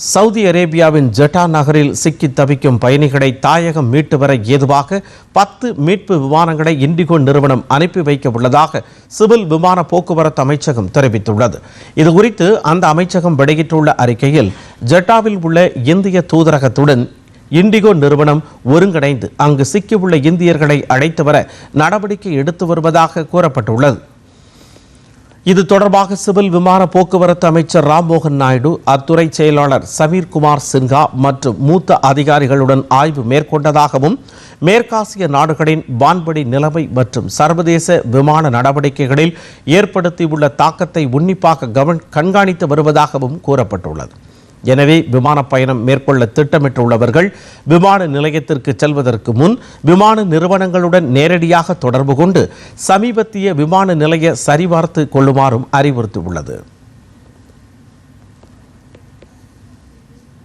Saudi அரேபியாவின் Jeddah நகரில் சிக்கி தவிக்கும் பயணிகளை தாயகம் மீட்டு வர ஏதுவாக 10 மீட்பு விமானங்களை இண்டிகோ நிறுவனம் அனுப்பி வைக்க உள்ளதாக சிவில் விமான போக்குவரத்து அமைச்சகம் தெரிவித்துள்ளது. இதுகுறித்து அந்த அமைச்சகம் வெளியிட்டுள்ள அறிக்கையில், ஜெட்டாவில் உள்ள இந்திய தூதரகத்துடன் இண்டிகோ நிறுவனம் ஒருங்கிணைந்து அங்கு சிக்கியுள்ள இந்தியர்களை அழைத்து வர நடவடிக்கை எடுத்து வருவதாக கூறப்பட்டுள்ளது. இது தொடர்பாக சிவில் விமான போக்குவரத்து அமைச்சர் ராம்மோகன் நாயுடு, அத்துறை செயலாளர் சமீர் குமார் சின்ஹா மற்றும் மூத்த அதிகாரிகளுடன் ஆய்வு மேற்கொண்டதாகவும், மேற்காசிய நாடுகளின் வான்வழி நிலைமை மற்றும் சர்வதேச விமான நடவடிக்கைகளில் ஏற்படுத்தியுள்ள தாக்கத்தை உன்னிப்பாக கண்காணித்து வருவதாகவும் கூறப்பட்டுள்ளது. எனவே விமான பயணம் மேற்கொள்ள திட்டமிட்டுள்ளவர்கள் விமான நிலையத்திற்கு செல்வதற்கு முன் விமான நிறுவனங்களுடன் நேரடியாக தொடர்பு கொண்டு சமீபத்திய விமான நிலைய சரிபார்த்து கொள்ளுமாறும் அறிவுறுத்தியுள்ளது.